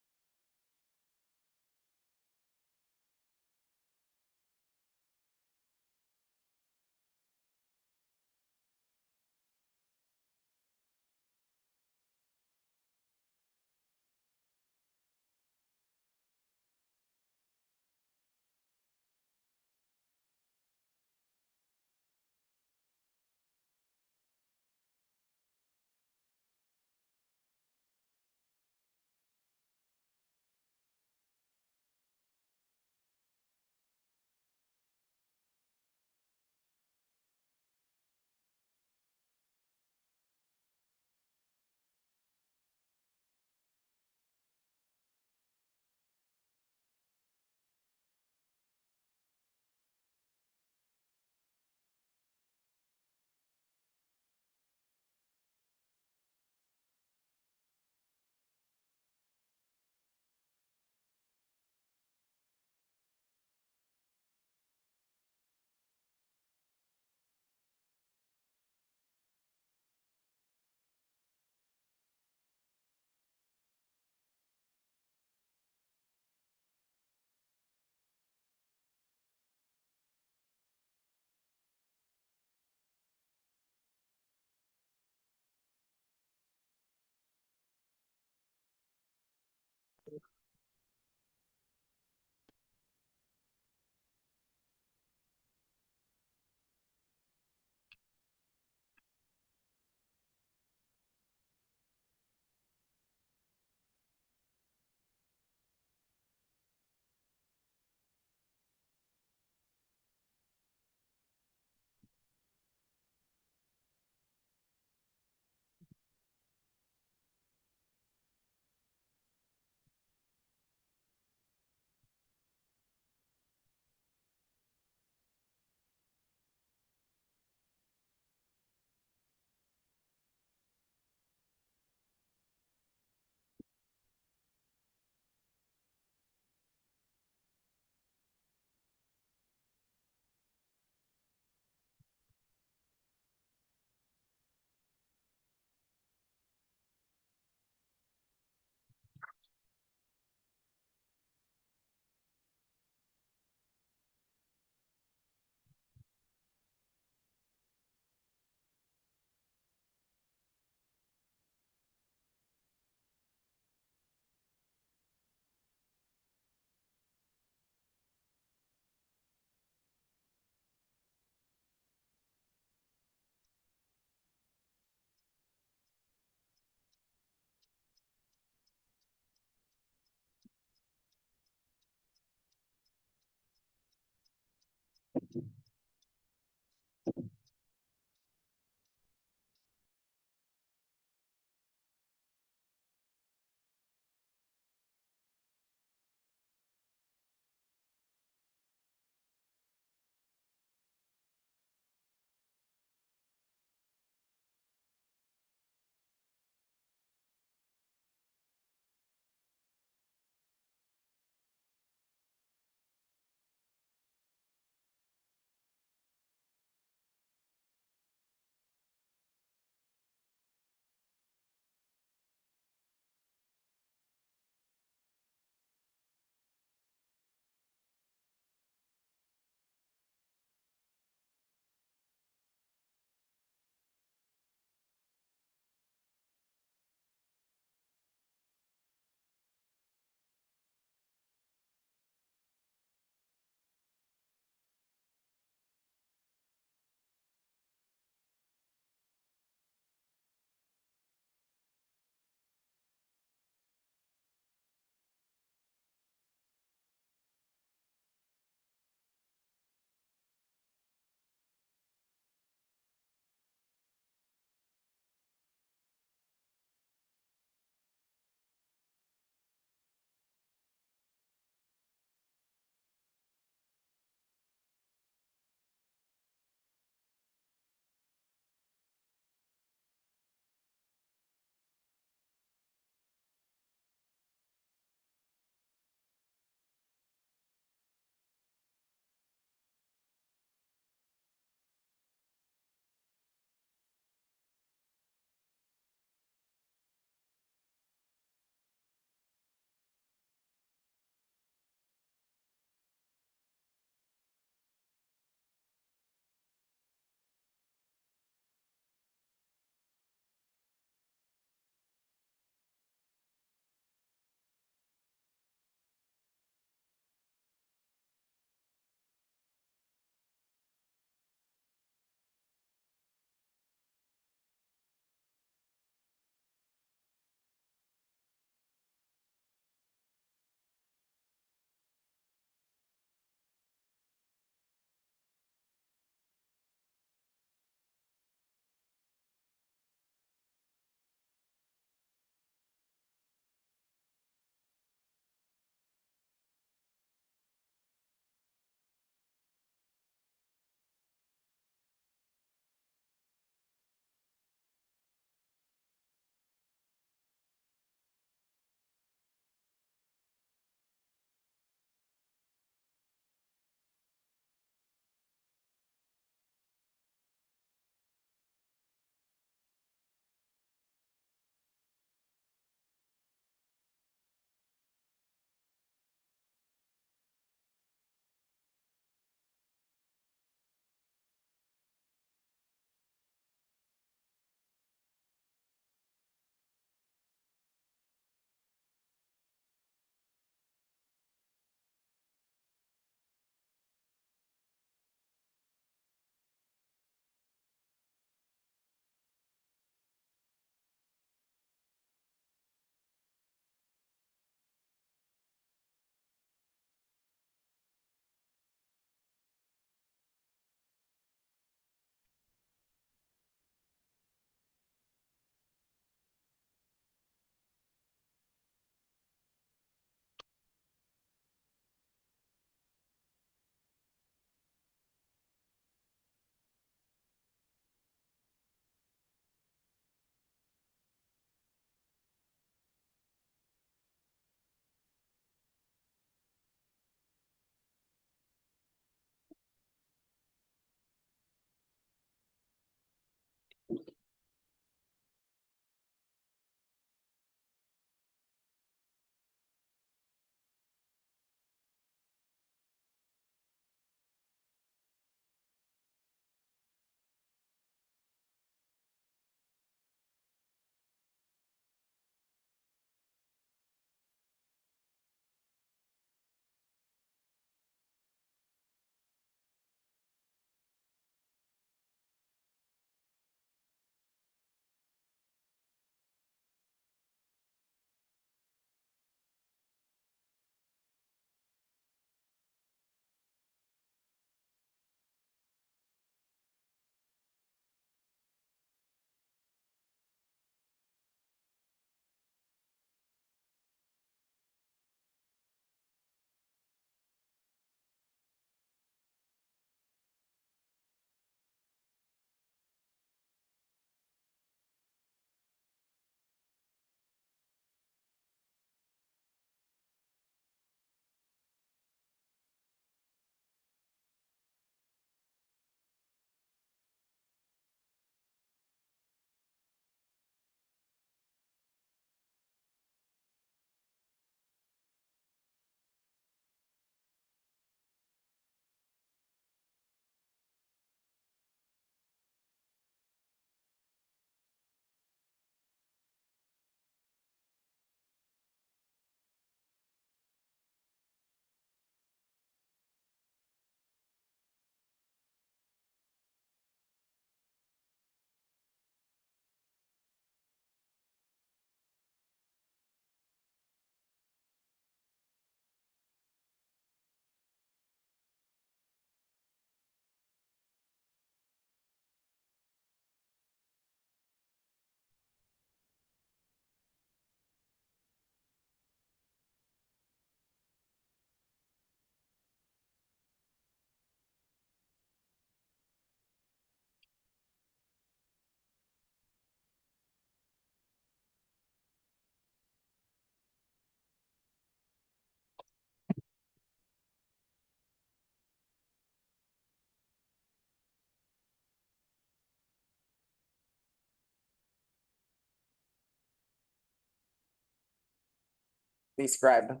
S3: the scribe.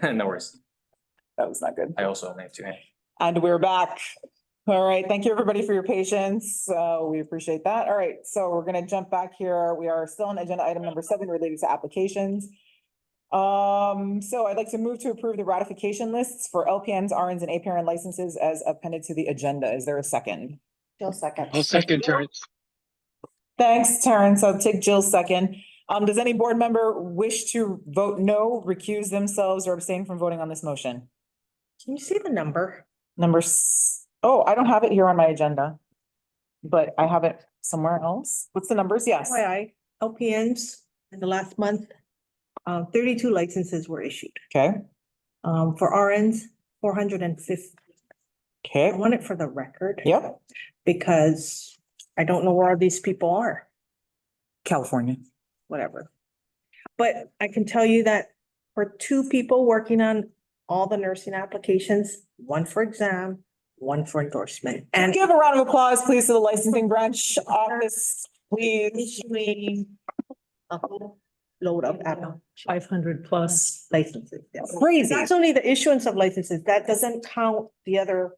S11: No worries.
S3: That was not good.
S11: I also have two hands.
S3: And we're back. All right, thank you, everybody, for your patience. We appreciate that. All right, so we're gonna jump back here. We are still on agenda item number 7 related to applications. So I'd like to move to approve the ratification lists for LPNs, RNs, and APRN licenses as appended to the agenda. Is there a second?
S6: Jill second.
S14: I'll second Terrence.
S3: Thanks, Terrence. I'll take Jill's second. Does any board member wish to vote no, recuse themselves, or abstain from voting on this motion?
S9: Can you see the number?
S3: Oh, I don't have it here on my agenda. But I have it somewhere else. What's the numbers? Yes.
S9: FYI, LPNs in the last month, 32 licenses were issued.
S3: Okay,
S9: For RNs, 450. I
S3: okay,
S9: want it for the record.
S3: yep,
S9: Because I don't know where these people are,
S3: California.
S9: whatever. But I can tell you that for 2 people working on all the nursing applications, 1 for exam, 1 for endorsement. And
S3: Give a round of applause, please, to the licensing branch office, please.
S9: issuing a whole load of
S10: 500 plus.
S9: licenses. Yes.
S3: Crazy.
S9: That's only the issuance of licenses. That doesn't count the other,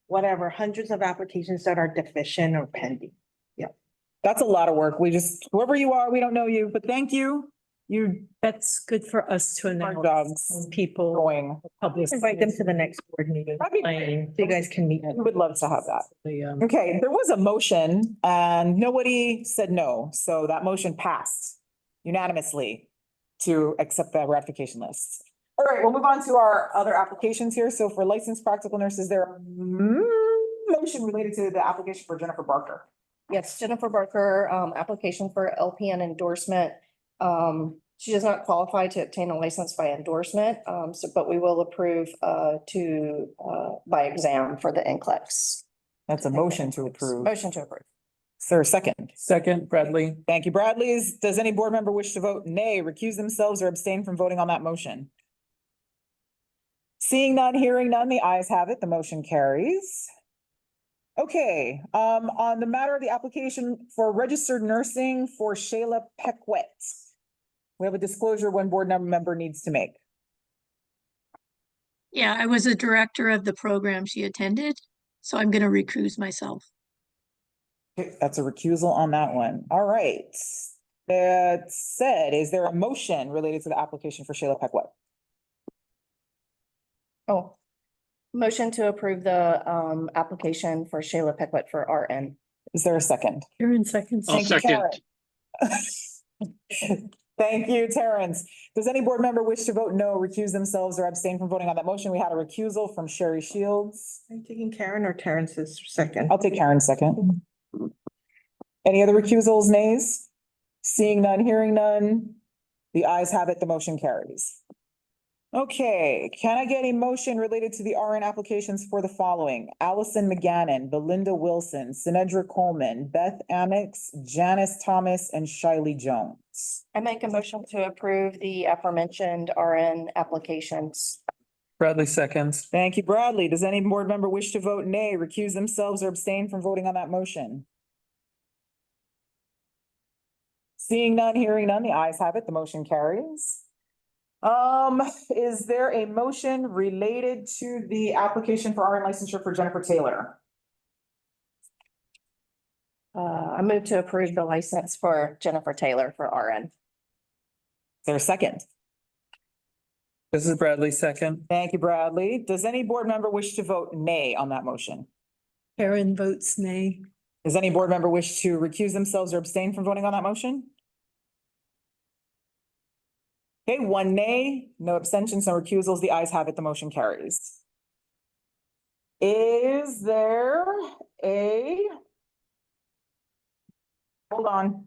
S9: whatever, hundreds of applications that are deficient or pending.
S3: That's a lot of work. We just, whoever you are, we don't know you, but thank you.
S10: That's good for us to
S3: Our
S10: announce
S3: jobs
S10: people,
S3: going.
S10: public.
S9: Invite them to the next board meeting.
S3: That'd be
S10: Playing
S9: So you guys can meet.
S3: We would love to have that.
S10: the,
S3: Okay, there was a motion and nobody said no, so that motion passed unanimously to accept the ratification list. All right, we'll move on to our other applications here. So for licensed practical nurses, there are motion related to the application for Jennifer Barker.
S15: Yes, Jennifer Barker, application for LPN endorsement. She does not qualify to obtain a license by endorsement, but we will approve by exam for the NCLEX.
S3: That's a motion to approve.
S15: Motion to approve.
S3: Sir, second.
S4: Second, Bradley.
S3: Thank you, Bradley. Does any board member wish to vote nay, recuse themselves, or abstain from voting on that motion? Seeing none, hearing none, the ayes have it. The motion carries. Okay, on the matter of the application for registered nursing for Shayla Pequet. We have a disclosure one board member needs to make.
S5: Yeah, I was a director of the program she attended, so I'm gonna recuse myself.
S3: Okay, that's a recusal on that one. All right. That said, is there a motion related to the application for Shayla Pequet?
S15: Oh, motion to approve the application for Shayla Pequet for RN.
S3: Is there a second?
S10: Karen seconds.
S14: I'll
S3: Thank you,
S14: second.
S3: Karen. Thank you, Terrence. Does any board member wish to vote no, recuse themselves, or abstain from voting on that motion? We had a recusal from Sherry Shields.
S9: Are you taking Karen or Terrence's second?
S3: I'll take Karen's second. Any other recusals, nays? Seeing none, hearing none. The ayes have it, the motion carries. Okay, can I get a motion related to the RN applications for the following? Allison McGannon, Belinda Wilson, Sinedra Coleman, Beth Amix, Janice Thomas, and Shiley Jones.
S15: I make a motion to approve the aforementioned RN applications.
S4: Bradley seconds.
S3: Thank you, Bradley. Does any board member wish to vote nay, recuse themselves, or abstain from voting on that motion? Seeing none, hearing none, the ayes have it, the motion carries. Is there a motion related to the application for RN licensure for Jennifer Taylor?
S15: I move to approve the license for Jennifer Taylor for RN.
S3: Is there a second?
S4: This is Bradley second.
S3: Thank you, Bradley. Does any board member wish to vote nay on that motion?
S10: Karen votes nay.
S3: Does any board member wish to recuse themselves or abstain from voting on that motion? Okay, 1 nay, no abstentions, no recusals. The ayes have it. The motion carries. Is there a? Hold on.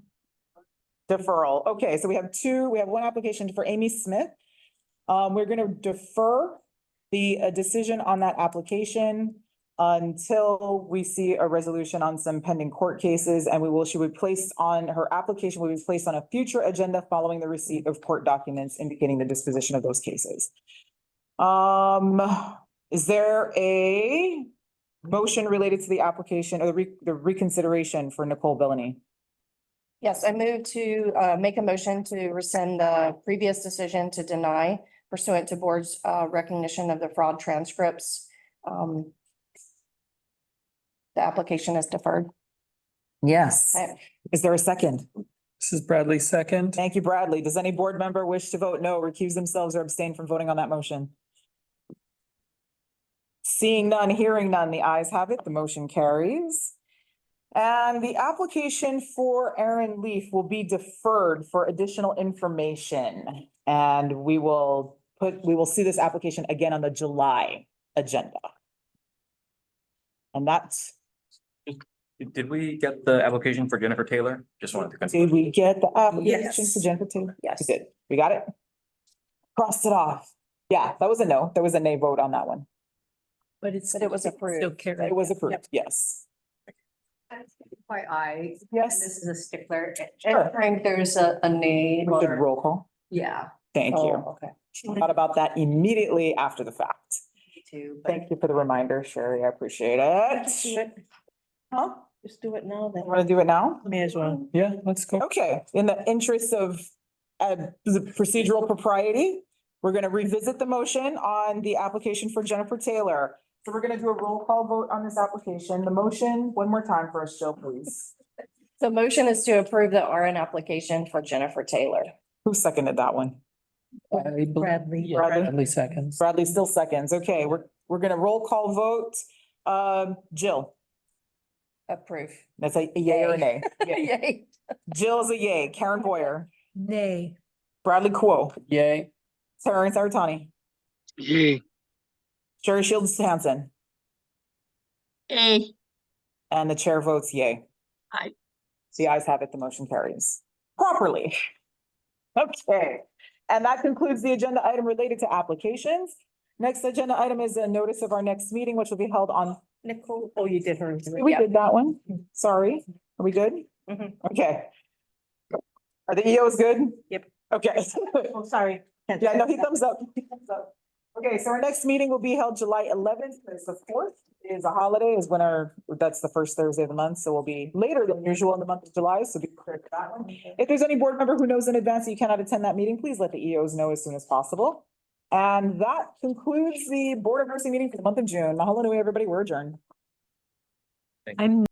S3: Deferral. Okay, so we have 1 application for Amy Smith. We're going to defer the decision on that application until we see a resolution on some pending court cases, and she will be placed on, her application will be placed on a future agenda following the receipt of court documents indicating the disposition of those cases. Is there a motion related to the application or the reconsideration for Nicole Bellany?
S15: Yes, I move to make a motion to rescind the previous decision to deny pursuant to board's recognition of the fraud transcripts. The application is deferred.
S3: Yes.
S15: Okay.
S3: Is there a second?
S4: This is Bradley second.
S3: Thank you, Bradley. Does any board member wish to vote no, recuse themselves, or abstain from voting on that motion? Seeing none, hearing none, the ayes have it. The motion carries. And the application for Aaron Leaf will be deferred for additional information. And we will see this application again on the July agenda. And that's,
S11: Did we get the application for Jennifer Taylor? Just wanted to confirm.
S3: did we get the application
S9: Yes.
S3: for Jennifer Taylor?
S9: Yes.
S3: We did. We got it? Crossed it off. Yeah, that was a no. There was a nay vote on that one.
S10: But it's.
S15: But it was
S10: still
S15: approved.
S10: carried.
S3: It was approved, yes.
S14: FYI,
S3: Yes.
S14: this is a stickler.
S3: Sure.
S15: Frank, there's a need.
S3: We should roll call.
S14: Yeah,
S3: Thank you.
S15: Oh, okay.
S3: Thought about that immediately after the fact.
S14: me too. But
S3: Thank you for the reminder, Sherry. I appreciate it. Huh?
S9: Just do it now then.
S3: Want to do it now?
S9: May as well.
S4: Yeah, let's go.
S3: Okay, in the interest of the procedural propriety, we're going to revisit the motion on the application for Jennifer Taylor. So we're going to do a roll call vote on this application. The motion, one more time for us, Jill, please.
S15: The motion is to approve the RN application for Jennifer Taylor.
S3: Who seconded that one?
S10: Bradley.
S4: Yeah, Bradley seconds.
S3: Bradley still seconds. Okay, we're going to roll call vote. Jill,
S15: Approve.
S3: that's a yay or a nay? Yay.
S15: Yay.
S3: Jill is a yay. Karen Boyer,
S10: Nay.
S3: Bradley Kuo,
S4: Yay.
S3: Terrence Artani,
S12: Yay.
S3: Sherry Shields Hansen,
S5: A.
S3: and the chair votes yay.
S5: Aye.
S3: The ayes have it, the motion carries properly. Okay, and that concludes the agenda item related to applications. Next agenda item is a notice of our next meeting, which will be held on,
S9: Nicole, oh, you did her.
S3: we did that one. Sorry, are we good?
S9: Mhm.
S3: Okay. Are the EOs good?
S9: Yep.
S3: Okay.
S9: Oh, sorry.
S3: Yeah, no, he thumbs up. He thumbs up. Okay, so our next meeting will be held July 11th. It's the 4th, is a holiday, is when that's the first Thursday of the month, so we'll be later than usual in the month of July, so be prepared for that one. If there's any board member who knows in advance that you cannot attend that meeting, please let the EOs know as soon as possible. And that concludes the Board of Nursing meeting for the month of June. Mahalo nui, everybody, we're adjourned.
S10: I'm